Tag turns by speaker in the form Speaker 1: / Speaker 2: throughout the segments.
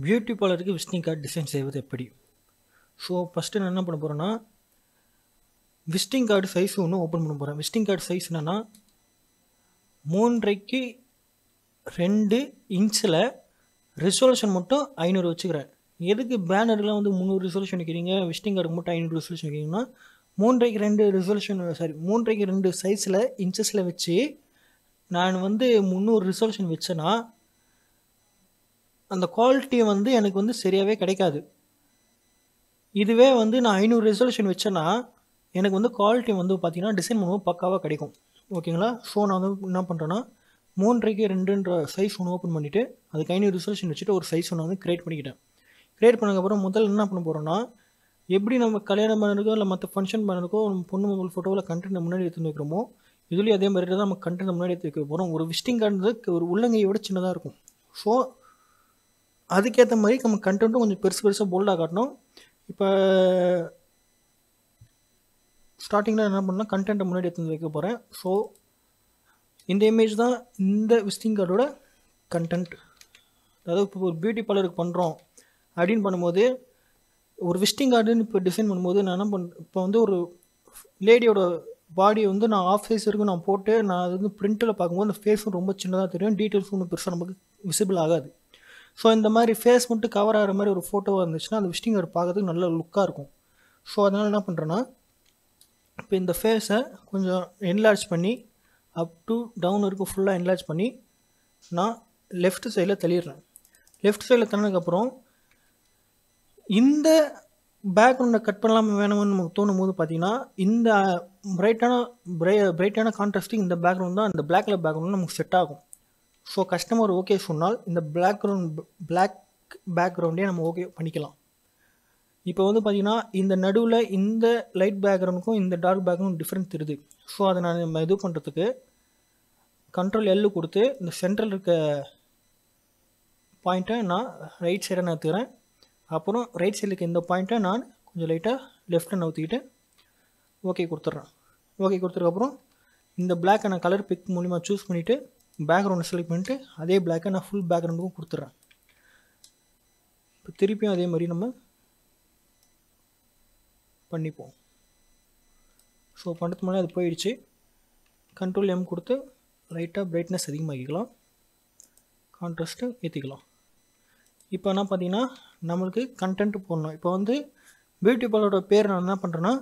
Speaker 1: Beauty பார்லருக்கு visiting card design செய்வது எப்படி? So first நான் என்ன பண்ண போகிறேன்னா, விசிட்டிங் கார்டு சைஸ் ஒன்று ஓப்பன் பண்ண போகிறேன். விசிட்டிங் கார்டு சைஸ் என்னென்னா 3.5க்கு 2 இன்ச்சில் ரெசல்யூஷன் மட்டும் 500 வச்சுக்கிறேன். எதுக்கு பேனர்லாம் வந்து 300 ரெசல்யூஷன் வைக்கிறீங்க, விசிட்டிங் கார்டுக்கு மட்டும் 500 ரெசல்யூஷன் வைக்கிறீங்கன்னா 3.5க்கு 2 ரெசல்யூஷன் 3.5க்கு 2 சைஸில் இன்ச்சஸில் வச்சு நான் வந்து 300 ரெசல்யூஷன் வச்சேன்னா அந்த குவாலிட்டி வந்து எனக்கு வந்து சரியாகவே கிடைக்காது. இதுவே வந்து நான் 500 ரெசல்யூஷன் வச்சேன்னா எனக்கு வந்து குவாலிட்டி வந்து பார்த்திங்கன்னா டிசைன் பண்ணுவோம் பக்காவாக கிடைக்கும். ஓகேங்களா? ஸோ நான் வந்து என்ன பண்ணுறேன்னா 3.5க்கு 2ன்ற சைஸ் ஒன்று ஓப்பன் பண்ணிவிட்டு அதுக்கு 500 ரெசல்யூஷன் வச்சுட்டு ஒரு சைஸ் ஒன்று வந்து க்ரியேட் பண்ணிக்கிட்டேன். க்ரியேட் பண்ணதுக்கப்புறம் முதல்ல என்ன பண்ண போகிறோன்னா, எப்படி நம்ம கல்யாணம் பண்ணுறதுக்கோ இல்லை மற்ற ஃபங்க்ஷன் பண்ணுறதுக்கோ நம்ம பொண்ணு மொபைல் ஃபோட்டோவில் கண்டென்ட் முன்னாடி எடுத்து வைக்கிறோமோ, இதுலேயும் அதே மாதிரி தான் நம்ம கண்டென்ட் முன்னாடி எடுத்து வைக்க போகிறோம். ஒரு விசிட்டிங் கார்டு ஒரு உள்ளங்கையோட சின்னதாக இருக்கும். ஸோ அதுக்கேற்ற மாதிரி நம்ம கண்டென்ட்டும் கொஞ்சம் பெருசாக போல்டாக காட்டணும். இப்போ ஸ்டார்டிங்கில் என்ன பண்ணால் கண்டென்ட்டை முன்னாடி எடுத்து வைக்க போகிறேன். ஸோ இந்த இமேஜ் தான் இந்த விசிட்டிங் கார்டோட கண்டென்ட். அதாவது இப்போ ஒரு பியூட்டி பார்லருக்கு பண்ணுறோம் அப்படின்னு பண்ணும்போது, ஒரு விசிட்டிங் கார்டுன்னு இப்போ டிசைன் பண்ணும்போது நான் என்ன இப்போ வந்து ஒரு லேடியோட பாடியை வந்து நான் ஆஃப் சைஸ் வரைக்கும் நான் போட்டு நான் அது வந்து பிரிண்டில் பார்க்கும்போது அந்த ஃபேஸும் ரொம்ப சின்னதாக தெரியும், டீட்டெயில்ஸும் ஒன்றும் பெருசாக நமக்கு விசிபிள் ஆகாது. ஸோ இந்த மாதிரி ஃபேஸ் மட்டும் கவர் ஆகிற மாதிரி ஒரு ஃபோட்டோவாக இருந்துச்சுன்னா அந்த விசிட்டிங் கார்டு பார்க்கறதுக்கு நல்ல லுக்காக இருக்கும். ஸோ அதனால் என்ன பண்ணுறேன்னா, இப்போ இந்த ஃபேஸை கொஞ்சம் என்லார்ஜ் பண்ணி அப் டு டவுன் வரைக்கும் ஃபுல்லாக என்லார்ஜ் பண்ணி நான் லெஃப்ட் சைடில் தள்ளிடுறேன். லெஃப்ட் சைடில் தள்ளினதுக்கப்புறம் இந்த பேக்ரவுண்டை கட் பண்ணலாமல் வேணும்னு நமக்கு தோணும் போது பார்த்தீங்கன்னா, இந்த பிரைட்டான கான்ட்ராஸ்ட்டுக்கு இந்த பேக்ரவுண்ட் தான், இந்த பிளாக் கலர் பேக்ரவுண்ட் நமக்கு செட் ஆகும். ஸோ கஸ்டமர் ஓகே சொன்னால் இந்த பிளாக் பேக்ரவுண்டே நம்ம ஓகே பண்ணிக்கலாம். இப்போ வந்து பார்த்திங்கன்னா இந்த நடுவில் இந்த லைட் பேக்ரவுண்டுக்கும் இந்த டார்க் பேக்ரவுண்ட் டிஃப்ரெண்ட் தெரியுது. ஸோ அதை நான் நம்ம இது பண்ணுறதுக்கு கண்ட்ரோல் எல் கொடுத்து இந்த சென்ட்ரல் இருக்க பாயிண்ட்டை நான் ரைட் சைடாக நகர்த்துக்கிறேன். அப்புறம் ரைட் சைடில் இருக்க இந்த பாயிண்ட்டை நான் கொஞ்சம் லைட்டாக லெஃப்ட்டில் நகர்த்திக்கிட்டு ஓகே கொடுத்துட்றேன். ஓகே கொடுத்ததுக்கப்புறம் இந்த பிளாக்கை நான் கலர் பிக் மூலிமா சூஸ் பண்ணிவிட்டு பேக்ரவுண்டை செலக்ட் பண்ணிவிட்டு அதே பிளாக்கை நான் ஃபுல் பேக்ரவுண்டுக்கும் கொடுத்துட்றேன். இப்போ திருப்பியும் அதே மாதிரி நம்ம பண்ணிப்போம். ஸோ பண்ணுறதுக்கு முன்னாடி அது போயிடுச்சு. கண்ட்ரோல் எம் கொடுத்து லைட்டாக பிரைட்னஸ் அதிகமாகிக்கலாம், கான்ட்ராஸ்ட்டு ஏற்றிக்கலாம். இப்போ என்ன பார்த்தீங்கன்னா நம்மளுக்கு கண்டென்ட் போடணும். இப்போ வந்து பியூட்டி பார்லரோட பேர் நான் என்ன பண்ணுறேன்னா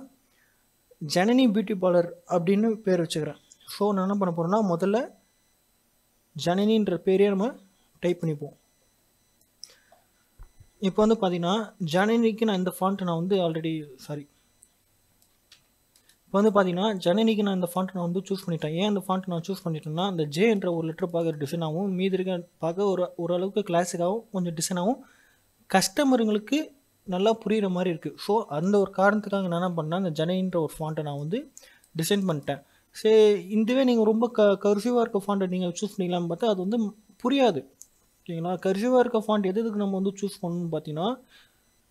Speaker 1: ஜனனி பியூட்டி பார்லர் அப்படின்னு பேர் வச்சுக்கிறேன். ஸோ நான் என்ன பண்ண போகிறேன்னா முதல்ல ஜனனின்ற பேரே நம்ம டைப் பண்ணிப்போம். இப்போ வந்து பார்த்தீங்கன்னா ஜனனிக்கு நான் இந்த ஃபாண்ட்டை நான் வந்து இப்போ வந்து பார்த்தீங்கன்னா ஜனனிக்கு நான் இந்த ஃபாண்ட்டை நான் வந்து சூஸ் பண்ணிட்டேன். ஏன் இந்த ஃபாண்ட்டை நான் சூஸ் பண்ணிட்டேன்னா, அந்த ஜே என்ற ஒரு லெட்டர் பார்க்குற டிசைனாகவும் மீதி இருக்க பார்க்க ஓரளவுக்கு கிளாஸிக்காகவும் கொஞ்சம் டிசைனாகவும் கஸ்டமருங்களுக்கு நல்லா புரிகிற மாதிரி இருக்குது. ஸோ அந்த ஒரு காரணத்துக்காக நான் என்ன பண்ணேன், அந்த ஜனனின்ற ஒரு ஃபாண்ட்டை நான் வந்து டிசைன் பண்ணிட்டேன். சரி, இதுவே நீங்கள் ரொம்ப கர்சிவாக இருக்க ஃபாண்ட்டை நீங்கள் சூஸ் பண்ணிக்கலாம்னு பார்த்தா அது வந்து புரியாது. ஓகேங்களா? கர்சிவாக இருக்க ஃபாண்ட் எதுக்கு நம்ம வந்து சூஸ் பண்ணணும்னு பார்த்தீங்கன்னா,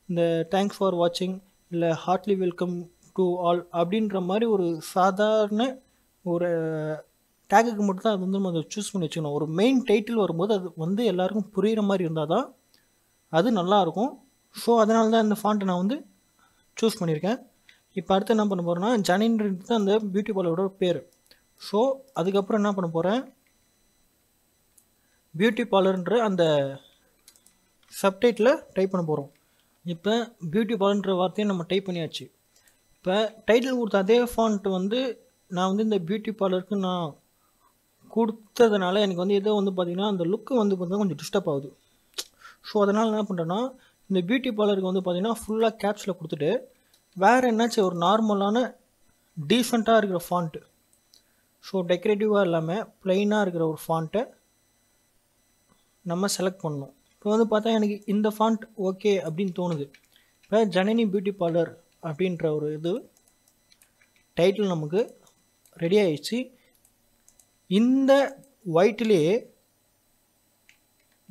Speaker 1: இந்த தேங்க்ஸ் ஃபார் வாட்சிங் இல்லை ஹார்ட்லி வெல்கம் டு ஆல் அப்படின்ற மாதிரி ஒரு சாதாரண ஒரு டேக்குக்கு மட்டும் தான் அது வந்து நம்ம அதை சூஸ் பண்ணி வச்சுக்கணும். ஒரு மெயின் டைட்டில் வரும்போது அது வந்து எல்லாருக்கும் புரிகிற மாதிரி இருந்தால் தான் அது நல்லாயிருக்கும். ஸோ அதனால தான் இந்த ஃபாண்ட்டை நான் வந்து சூஸ் பண்ணியிருக்கேன். இப்போ அடுத்து என்ன பண்ண போகிறேன்னா, ஜனின்றது தான் அந்த பியூட்டி பார்லரோட பேர். ஸோ அதுக்கப்புறம் என்ன பண்ண போகிறேன், பியூட்டி பார்லர்ன்ற அந்த சப்டைட்டில் டைப் பண்ண போகிறோம். இப்போ பியூட்டி பார்லர்ன்ற வார்த்தையை நம்ம டைப் பண்ணியாச்சு. இப்போ டைட்டில் கொடுத்த அதே ஃபாண்ட் வந்து நான் வந்து இந்த பியூட்டி பார்லருக்கு நான் கொடுத்ததுனால எனக்கு வந்து ஏதோ வந்து பார்த்திங்கன்னா அந்த லுக்கு வந்து பார்த்திங்கன்னா கொஞ்சம் டிஸ்டர்ப் ஆகுது. ஸோ அதனால் என்ன பண்ணுறேன்னா, இந்த பியூட்டி பார்லருக்கு வந்து பார்த்திங்கன்னா ஃபுல்லாக கேப்ஸில் கொடுத்துட்டு வேறு என்னாச்சும் ஒரு நார்மலான டீசெண்டாக இருக்கிற ஃபாண்ட்டு, ஸோ டெக்கரேட்டிவாக இல்லாமல் ப்ளைனாக இருக்கிற ஒரு ஃபாண்ட்டை நம்ம செலக்ட் பண்ணணும். இப்போ வந்து பார்த்தா எனக்கு இந்த ஃபாண்ட் ஓகே அப்படின்னு தோணுது. இப்போ ஜனனி பியூட்டி பார்லர் அப்படின்ற ஒரு இது டைட்டில் நமக்கு ரெடி ஆகிடுச்சு. இந்த ஒயிட்லேயே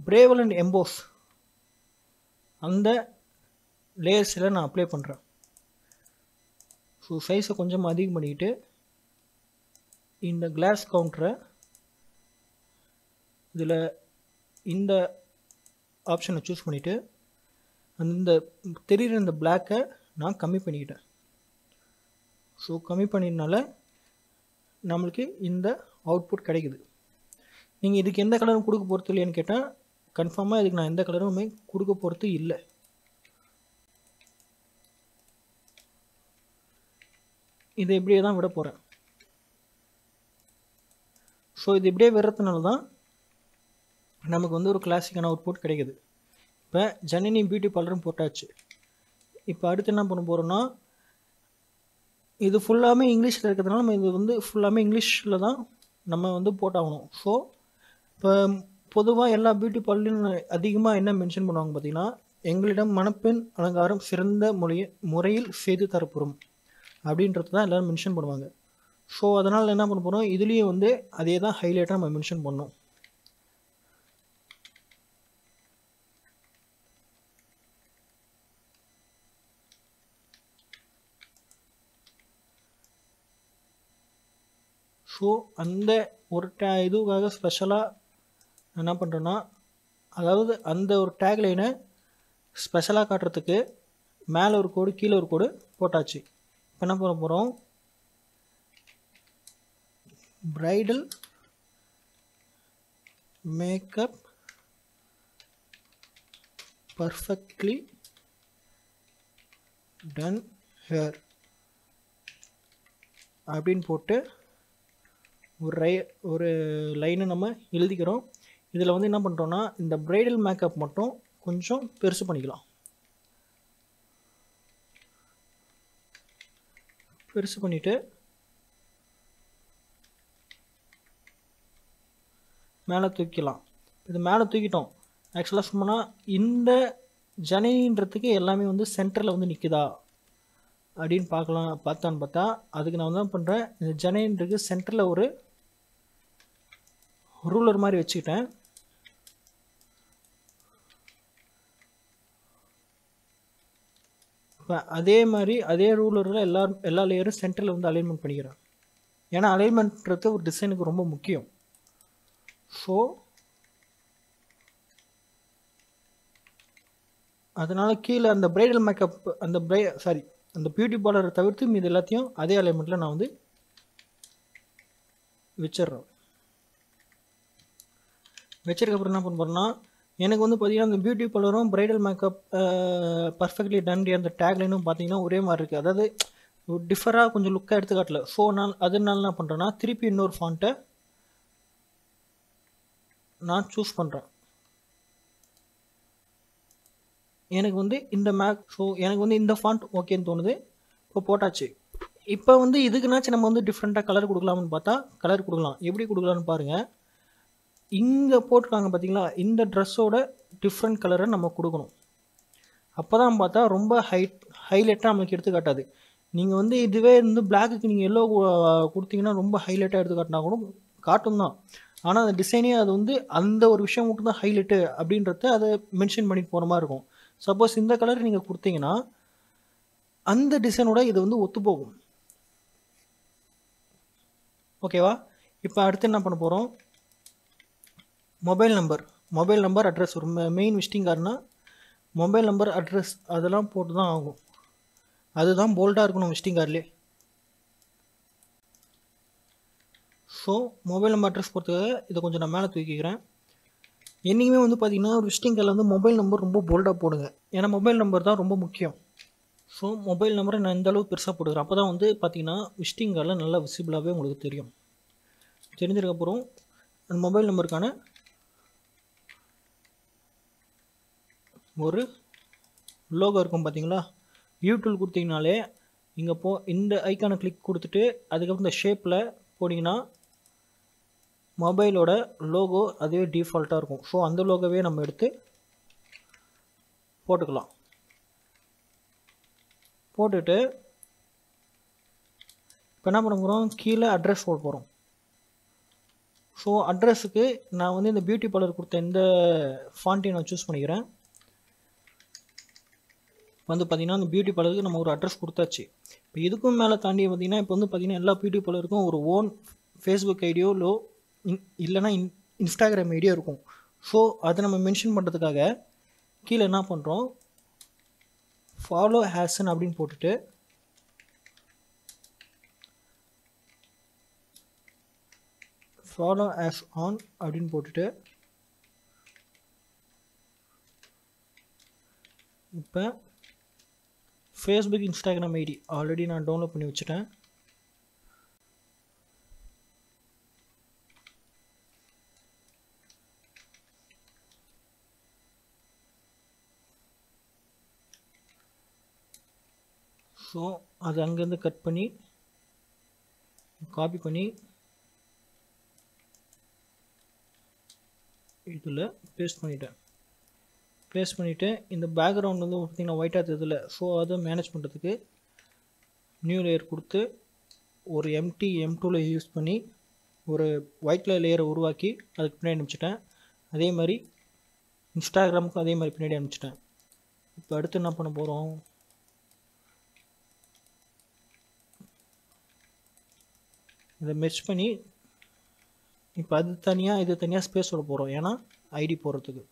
Speaker 1: பிரேவல் அண்ட் எம்போஸ் அந்த லேயர்ஸில் நான் அப்ளை பண்ணுறேன். ஸோ சைஸை கொஞ்சம் அதிகம் பண்ணிக்கிட்டு இந்த கிளாஸ் கவுண்டரை இதில் இந்த ஆப்ஷனை சூஸ் பண்ணிவிட்டு அந்த தெரிகிற இந்த பிளாக்கை நான் கம்மி பண்ணிக்கிட்டேன். ஸோ கம்மி பண்ணினால நம்மளுக்கு இந்த அவுட்புட் கிடைக்குது. நீங்கள் இதுக்கு எந்த கலரும் கொடுக்க போகிறது இல்லையான்னு கேட்டால் கன்ஃபார்மாக இதுக்கு நான் எந்த கலருமே கொடுக்க போகிறது இல்லை. இதை இப்படியே தான் விட போகிறேன். ஸோ இது இப்படியே விடுறதுனால தான் நமக்கு வந்து ஒரு கிளாசிக்கான அவுட்புட் கிடைக்குது. இப்போ ஜனனி பியூட்டி பார்லரும் போட்டாச்சு. இப்போ அடுத்து என்ன பண்ண போகிறோன்னா, இது ஃபுல்லாமே இங்கிலீஷில் இருக்கிறதுனால நம்ம இது வந்து ஃபுல்லாமே இங்கிலீஷில் தான் நம்ம வந்து போட்டாகணும். ஸோ இப்போ பொதுவாக எல்லா பியூட்டி பார்லர்லையும் அதிகமாக என்ன மென்ஷன் பண்ணுவாங்க பார்த்தீங்கன்னா, எங்களிடம் மணப்பெண் அலங்காரம் சிறந்த முறையில் செய்து தரப்படும் அப்படின்றது தான் எல்லோரும் மென்ஷன் பண்ணுவாங்க. ஸோ அதனால் என்ன பண்ண போகிறோம், இதுலேயும் வந்து அதே தான் ஹைலைட்டாக நம்ம மென்ஷன் பண்ணோம். ஸோ அந்த ஒரு இதுக்காக ஸ்பெஷலாக என்ன பண்ணுறேன்னா, அதாவது அந்த ஒரு டேக்லைனை ஸ்பெஷலாக காட்டுறதுக்கு மேலே ஒரு கோடு கீழே ஒரு கோடு போட்டாச்சு. இப்போ என்ன பண்ண போகிறோம், bridal makeup perfectly done hair அப்படின்னு போட்டு ஒரு லைனை நம்ம எழுதிக்கிறோம். இதில் வந்து என்ன பண்ணுறோன்னா, இந்த பிரைடல் மேக்கப் மட்டும் கொஞ்சம் பெருசு பண்ணிக்கலாம். பெருசு பண்ணிவிட்டு மேலே தூக்கிக்கலாம். இது மேலே தூக்கிட்டோம். ஆக்சுவலாக சொன்னோம்னா இந்த ஜனனின்றதுக்கு எல்லாமே வந்து சென்டரில் வந்து நிற்குதா அப்படின்னு பார்த்தான்னு பார்த்தா, அதுக்கு நான் என்ன பண்ணுறேன், இந்த ஜனனின்றதுக்கு சென்டரில் ஒரு ரூலர் மாதிரி வச்சுக்கிட்டேன். இப்போ அதே மாதிரி அதே ரூலரில் எல்லா லேயரும் சென்டரில் வந்து அலைன்மெண்ட் பண்ணிக்கிறேன். ஏன்னா அலைன்மெண்ட்ன்றது ஒரு டிசைனுக்கு ரொம்ப முக்கியம். ஸோ அதனால் கீழே அந்த பிரைடல் மேக்கப் அந்த அந்த பியூட்டி பார்லரை தவிர்த்து மீது எல்லாத்தையும் அதே அலைன்மெண்ட்டில் நான் வந்து வச்சிட்றேன். வச்சதுக்கப்புறம் என்ன பண்ண போகிறேன்னா, எனக்கு வந்து பார்த்திங்கன்னா அந்த பியூட்டி பார்லரும் பிரைடல் மேக்கப் பர்ஃபெக்ட்லி டன் அந்த டேக்லைனும் பார்த்திங்கன்னா ஒரே மாதிரி இருக்குது. அதாவது டிஃபராக கொஞ்சம் லுக்காக எடுத்துக்காட்டல. ஸோ அதனால என்ன பண்ணுறேன்னா, திருப்பி இன்னொரு ஃபாண்ட்டை நான் சூஸ் பண்ணுறேன். எனக்கு வந்து இந்த எனக்கு வந்து இந்த ஃபாண்ட் ஓகேன்னு தோணுது. இப்போ போட்டாச்சு. இப்போ வந்து இதுக்குனாச்சும் நம்ம வந்து டிஃப்ரெண்ட்டாக கலர் கொடுக்கலாம்னு பார்த்தா கலர் கொடுக்கலாம். எப்படி கொடுக்கலான்னு பாருங்கள். இங்கே போட்டிருக்காங்க பார்த்தீங்களா, இந்த ட்ரெஸ்ஸோட டிஃப்ரெண்ட் கலரை நம்ம கொடுக்கணும். அப்போ தான் பார்த்தா ரொம்ப ஹைலைட்டாக நம்மளுக்கு எடுத்து காட்டாது. நீங்கள் வந்து இதுவே வந்து பிளாக்குக்கு நீங்கள் எல்லோ கொடுத்தீங்கன்னா ரொம்ப ஹைலைட்டாக எடுத்து காட்டினா கூட காட்டும் தான். ஆனால் அந்த டிசைனே அது வந்து அந்த ஒரு விஷயம் மட்டும் தான் ஹைலைட்டு அப்படின்றத அதை மென்ஷன் பண்ணிட்டு போகிற மாதிரி இருக்கும். சப்போஸ் இந்த கலர் நீங்கள் கொடுத்தீங்கன்னா அந்த டிசைனோட இது வந்து ஒத்து போகும். ஓகேவா? இப்போ அடுத்து என்ன பண்ண போகிறோம், மொபைல் நம்பர் அட்ரஸ். ஒரு மெயின் விசிட்டிங் கார்டுனா மொபைல் நம்பர் அட்ரஸ் அதெல்லாம் போட்டு தான் ஆகும். அதுதான் போல்டாக இருக்கணும் விசிட்டிங் கார்ட்லேயே. ஸோ மொபைல் நம்பர் அட்ரஸ் பொறுத்தவரை இதை கொஞ்சம் நான் மேலே தூக்கிக்கிறேன். என்றைக்குமே வந்து பார்த்திங்கன்னா ஒரு விசிட்டிங் கார்டில் வந்து மொபைல் நம்பர் ரொம்ப போல்டாக போடுங்க. ஏன்னா மொபைல் நம்பர் தான் ரொம்ப முக்கியம். ஸோ மொபைல் நம்பரை நான் இந்த அளவுக்கு பெருசாக போட்டுக்கிறேன். அப்போ தான் வந்து பார்த்திங்கன்னா விசிட்டிங் கார்டில் நல்லா விசிபிளாகவே உங்களுக்கு தெரியும். தெரிஞ்சதுக்கப்புறம் அந்த மொபைல் நம்பருக்கான ஒரு லோகோ இருக்கும் பார்த்தீங்களா, யூடியூப் கொடுத்தீங்கனாலே இங்கே இந்த ஐக்கானை கிளிக் கொடுத்துட்டு அதுக்கப்புறம் இந்த ஷேப்பில் போனீங்கன்னா மொபைலோட லோகோ அதுவே டிஃபால்ட்டாக இருக்கும். ஸோ அந்த லோகோவே நம்ம எடுத்து போட்டுக்கலாம். போட்டுட்டு இப்போ என்ன பண்ண போகிறோம், கீழே அட்ரஸ் போட போகிறோம். ஸோ அட்ரஸுக்கு நான் வந்து இந்த பியூட்டி பார்லர் கொடுத்த இந்த ஃபாண்ட்டையும் நான் சூஸ் பண்ணிக்கிறேன். வந்து பார்த்திங்கன்னா அந்த பியூட்டி பார்லருக்கு நம்ம ஒரு அட்ரஸ் கொடுத்தாச்சு. இப்போ இதுக்கும் மேலே தாண்டி பார்த்திங்கன்னா இப்போ வந்து பார்த்திங்கன்னா எல்லா பியூட்டி பார்லருக்கும் ஒரு ஓன் ஃபேஸ்புக் ஐடியோ இல்லைனா இன்ஸ்டாகிராம் ஐடியோ இருக்கும். ஸோ அதை நம்ம மென்ஷன் பண்ணுறதுக்காக கீழே என்ன பண்ணுறோம், ஃபாலோ ஹேஸ்ன்னு அப்படின்னு போட்டுட்டு ஃபாலோ ஆஸ் ஆன் அப்படின்னு போட்டுட்டு இப்போ ஃபேஸ்புக் இன்ஸ்டாகிராம் ஐடி ஆல்ரெடி நான் டவுன்லோட் பண்ணி வச்சுட்டேன். ஸோ அது அங்கேருந்து கட் பண்ணி காப்பி பண்ணி இதில் பேஸ்ட் பண்ணிட்டேன். பேஸ்ட் பண்ணிவிட்டு இந்த பேக்ரவுண்ட் வந்து பார்த்திங்கன்னா ஒயிட்டாக தெரியுதுல, ஸோ அதை மேனேஜ் பண்ணுறதுக்கு நியூ லேயர் கொடுத்து ஒரு எம்டி M2ல யூஸ் பண்ணி ஒரு ஒயிட் கலர் லேயரை உருவாக்கி அதுக்கு பின்னாடி அனுப்பிச்சிட்டேன். அதே மாதிரி இன்ஸ்டாகிராமுக்கும் அதே மாதிரி பின்னாடி அனுப்பிச்சிட்டேன். இப்போ அடுத்து என்ன பண்ண போகிறோம், இதை மெர்ஜ் பண்ணி இப்போ அது தனியாக இது தனியாக ஸ்பேஸ் விட போகிறோம், ஏன்னா ஐடி போடுறதுக்கு.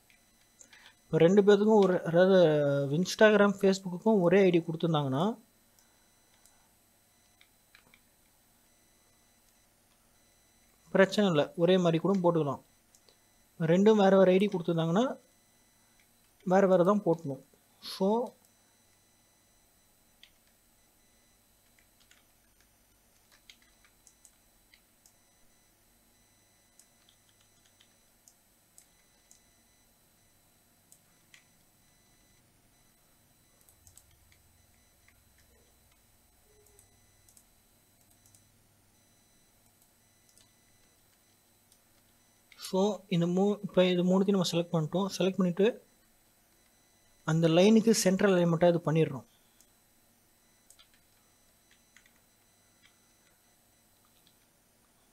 Speaker 1: இப்போ ரெண்டு பேர்த்துக்கும் ஒரு, அதாவது இன்ஸ்டாகிராம் ஃபேஸ்புக்குக்கும் ஒரே ஐடி கொடுத்துருந்தாங்கன்னா பிரச்சனை இல்லை, ஒரே மாதிரி கூட போட்டுக்கலாம். ரெண்டும் வேறு வேறு ஐடி கொடுத்துருந்தாங்கன்னா வேறு வேறு தான் போட்டணும். ஸோ இந்த இப்போ இது மூணுத்தையும் நம்ம செலக்ட் பண்ணிட்டோம். செலக்ட் பண்ணிவிட்டு அந்த லைனுக்கு சென்ட்ரல் அலைன்மெண்ட்டாக இது பண்ணிடுறோம்.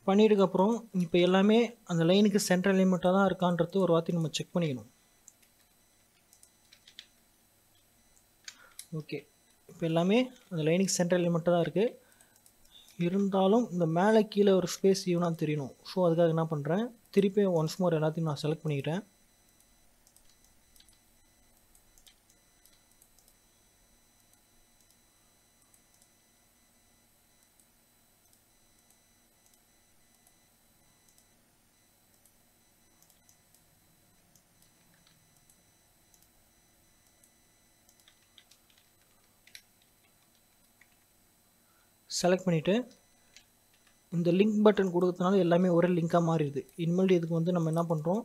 Speaker 1: பண்ணிட்டதுக்கப்புறம் இப்போ எல்லாமே அந்த லைனுக்கு சென்ட்ரல் அலைன்மெண்ட்டாக தான் இருக்கான்றது ஒரு வார்த்தை நம்ம செக் பண்ணிக்கணும். ஓகே, இப்போ எல்லாமே அந்த லைனுக்கு சென்ட்ரல் அலைன்மெண்ட்டாக தான் இருக்குது. இருந்தாலும் இந்த மேலே கீழே ஒரு ஸ்பேஸ் ஈவனாக தெரியணும். ஸோ அதுக்காக என்ன பண்ணுறேன், திருப்பி ஒன்ஸ் மோர் எல்லாத்தையும் நான் செலக்ட் பண்ணிக்கிட்டேன். செலக்ட் பண்ணிவிட்டு இந்த லிங்க் பட்டன் கொடுக்கறதுனால எல்லாமே ஒரே லிங்காக மாறிடுது. இனிமேல் இதுக்கு வந்து நம்ம என்ன பண்ணுறோம்,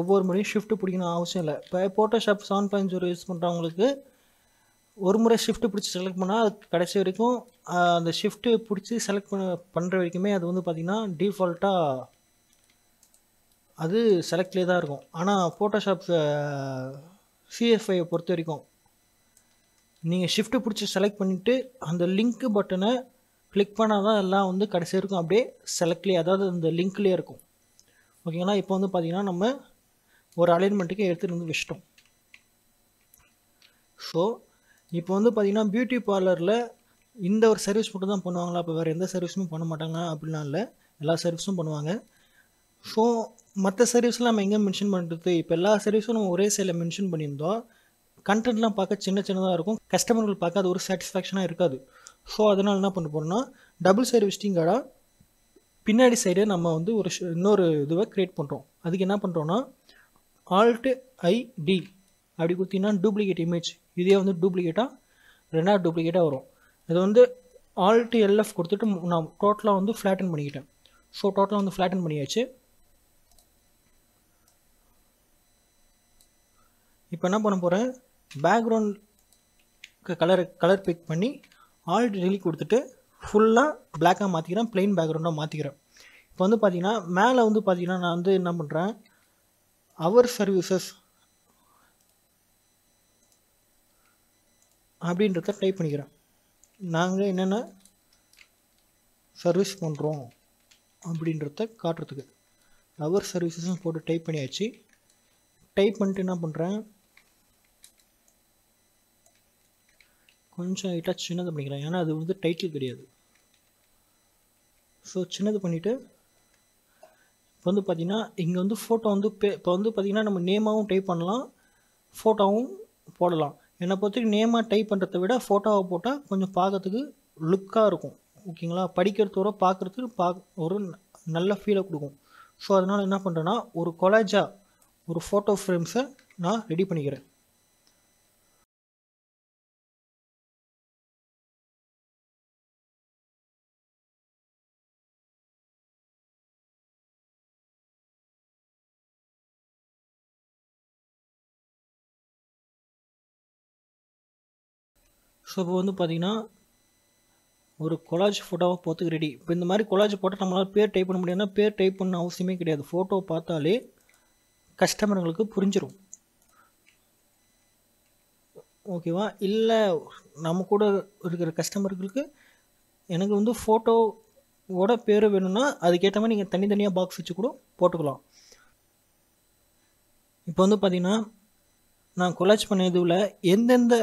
Speaker 1: ஒவ்வொரு முறையும் ஷிஃப்ட் பிடிக்கணும் அவசியம் இல்லை. இப்போ ஃபோட்டோஷாப் 7.0 யூஸ் பண்ணுறவங்களுக்கு ஒரு முறை ஷிஃப்ட்டு பிடிச்சி செலக்ட் பண்ணால் அது கடைசி வரைக்கும் அந்த ஷிஃப்ட்டு பிடிச்சி செலக்ட் பண்ணுற வரைக்குமே அது வந்து பார்த்திங்கன்னா டிஃபால்ட்டாக அது செலக்ட்லேயே தான் இருக்கும். ஆனால் ஃபோட்டோஷாப் CS5 பொறுத்த வரைக்கும் நீங்கள் ஷிஃப்ட்டு பிடிச்சி செலக்ட் பண்ணிவிட்டு அந்த லிங்க் பட்டனை கிளிக் பண்ணால் தான் எல்லாம் வந்து கடைசி வரைக்கும் அப்படியே செலக்ட்லேயே, அதாவது அந்த லிங்க்லேயே இருக்கும். ஓகேங்களா. இப்போ வந்து பார்த்திங்கன்னா நம்ம ஒரு அலைன்மெண்ட்டுக்கு எடுத்துகிட்டு வந்து வச்சிட்டோம். ஸோ இப்போ வந்து பார்த்திங்கன்னா பியூட்டி பார்லரில் இந்த ஒரு சர்வீஸ் மட்டும் தான் பண்ணுவாங்களா, இப்போ வேறு எந்த சர்வீஸுமே பண்ண மாட்டாங்க அப்படிலாம் இல்லை, எல்லா சர்வீஸும் பண்ணுவாங்க. ஸோ மற்ற சர்வீஸ்லாம் நம்ம எங்கே மென்ஷன் பண்ணுறது, இப்போ எல்லா சர்வீஸும் நம்ம ஒரே சைடில் மென்ஷன் பண்ணியிருந்தோம், கண்டென்ட்லாம் பார்க்க சின்னதாக இருக்கும், கஸ்டமர்கள் பார்க்க அது ஒரு சாட்டிஸ்ஃபேக்ஷனாக இருக்காது. ஸோ அதனால் என்ன பண்ண போகிறோம்னா டபுள் சைடு விசிட்டிங் கார்டாக பின்னாடி சைடு நம்ம வந்து ஒரு இன்னொரு இதுவை க்ரியேட் பண்ணுறோம். அதுக்கு என்ன பண்ணுறோன்னா Alt+ID அப்படி கொடுத்தீங்கன்னா டூப்ளிகேட் இமேஜ், இதே வந்து டூப்ளிகேட்டாக ரெண்டாவது டூப்ளிகேட்டாக வரும். இது வந்து Alt+LF கொடுத்துட்டு நான் டோட்டலாக வந்து ஃப்ளாட்டன் பண்ணிக்கிட்டேன். ஸோ டோட்டலாக வந்து ஃப்ளாட்டன் பண்ணியாச்சு. இப்போ என்ன பண்ண போகிறேன், பேக்ரவுண்ட் கலர் பிக் பண்ணி Alt delete கொடுத்துட்டு ஃபுல்லாக பிளாக்காக மாற்றிக்கிறேன், பிளெயின் பேக்ரவுண்டாக மாற்றிக்கிறேன். இப்போ வந்து பார்த்திங்கன்னா மேலே வந்து பார்த்திங்கன்னா நான் வந்து என்ன பண்ணுறேன், அவர் சர்வீசஸ் அப்படின்றத டைப் பண்ணிக்கிறேன். நாங்கள் என்னென்ன சர்வீஸ் பண்ணுறோம் அப்படின்றத காட்டுறதுக்கு அவர் சர்வீசஸும் போட்டு டைப் பண்ணியாச்சு. டைப் பண்ணிட்டு என்ன பண்ணுறேன், கொஞ்சம் லைட்டாக சின்னது பண்ணிக்கிறேன், ஏன்னா அது வந்து டைட்டில் கிடையாது. ஸோ சின்னது பண்ணிவிட்டு இப்போ வந்து பார்த்திங்கன்னா இங்கே வந்து ஃபோட்டோ வந்து இப்போ வந்து பார்த்திங்கன்னா நம்ம நேமாகவும் டைப் பண்ணலாம், ஃபோட்டோவும் போடலாம். என்னை பொறுத்தவரைக்கும் நேமாக டைப் பண்ணுறதை விட ஃபோட்டோவை போட்டால் கொஞ்சம் பார்க்கறதுக்கு லுக்காக இருக்கும். ஓகேங்களா? படிக்கிறதோட பார்க்குறதுக்கு ஒரு நல்ல ஃபீலை கொடுக்கும். ஸோ அதனால் என்ன பண்ணுறேன்னா ஒரு கொலாஜாக ஒரு ஃபோட்டோ ஃப்ரேம்ஸை நான் ரெடி பண்ணிக்கிறேன். ஸோ இப்போ வந்து பார்த்திங்கன்னா ஒரு கொலாஜ் ஃபோட்டோவை போகிறதுக்கு ரெடி. இப்போ இந்த மாதிரி கொலாஜ் போட்டால் நம்மளால் பேர் டைப் பண்ண முடியாதுன்னா பேர் டைப் பண்ண அவசியமே கிடையாது. ஃபோட்டோ பார்த்தாலே கஸ்டமர்களுக்கு புரிஞ்சிடும். ஓகேவா? இல்லை நம்ம கூட இருக்கிற கஸ்டமர்களுக்கு எனக்கு வந்து ஃபோட்டோவோட பேர் வேணும்னா அதுக்கேற்ற மாதிரி நீங்கள் தனித்தனியாக பாக்ஸ் வச்சு கூட போட்டுக்கலாம். இப்போ வந்து பார்த்திங்கன்னா நான் கொலாஜ் பண்ண இதுவில் எந்தெந்த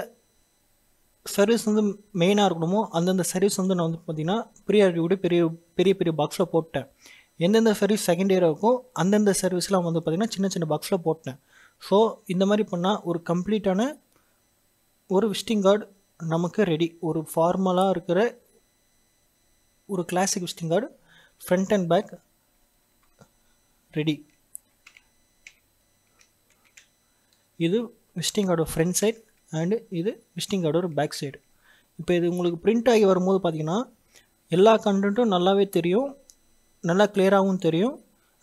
Speaker 1: சர்வீஸ் வந்து மெயினாக இருக்கணுமோ அந்தந்த சர்வீஸ் வந்து நான் வந்து பார்த்திங்கன்னா ப்ரீஆர்டியோட பெரிய பெரிய பெரிய பாக்ஸில் போட்டேன். எந்தெந்த சர்வீஸ் செகண்டரியாக இருக்கோ அந்தந்த சர்வீஸ்லாம் வந்து பார்த்திங்கன்னா சின்ன சின்ன பாக்ஸில் போட்டேன். ஸோ இந்த மாதிரி பண்ணால் ஒரு கம்ப்ளீட்டான ஒரு விசிட்டிங் கார்டு நமக்கு ரெடி. ஒரு ஃபார்மலாக இருக்கிற ஒரு classic visiting card front and back ready. இது விசிட்டிங் கார்டோட ஃப்ரண்ட் சைட் அண்டு இது விசிட்டிங் கார்டோட பேக் சைடு. இப்போ இது உங்களுக்கு பிரிண்ட் ஆகி வரும்போது பார்த்திங்கன்னா எல்லா கண்டென்ட்டும் நல்லாவே தெரியும், நல்லா கிளியராகவும் தெரியும்,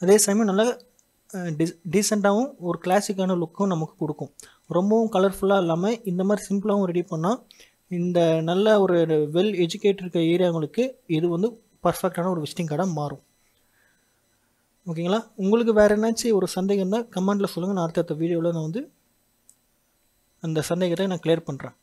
Speaker 1: அதே சமயம் நல்லா டீசெண்டாகவும் ஒரு கிளாசிக்கான லுக்கும் நமக்கு கொடுக்கும். ரொம்பவும் கலர்ஃபுல்லாக இல்லாமல் இந்த மாதிரி சிம்பிளாகவும் ரெடி பண்ணால் இந்த நல்ல ஒரு வெல் எஜுகேட் இருக்க ஏரியாங்களுக்கு இது வந்து பர்ஃபெக்டான ஒரு விசிட்டிங் கார்டாக மாறும். ஓகேங்களா? உங்களுக்கு வேறு என்னாச்சும் ஒரு சந்தேகம் இருந்தால் கமெண்ட்டில் சொல்லுங்கள். நான் அடுத்த வீடியோவில் நான் வந்து அந்த சந்தேகத்தை நான் கிளியர் பண்ணுறேன்.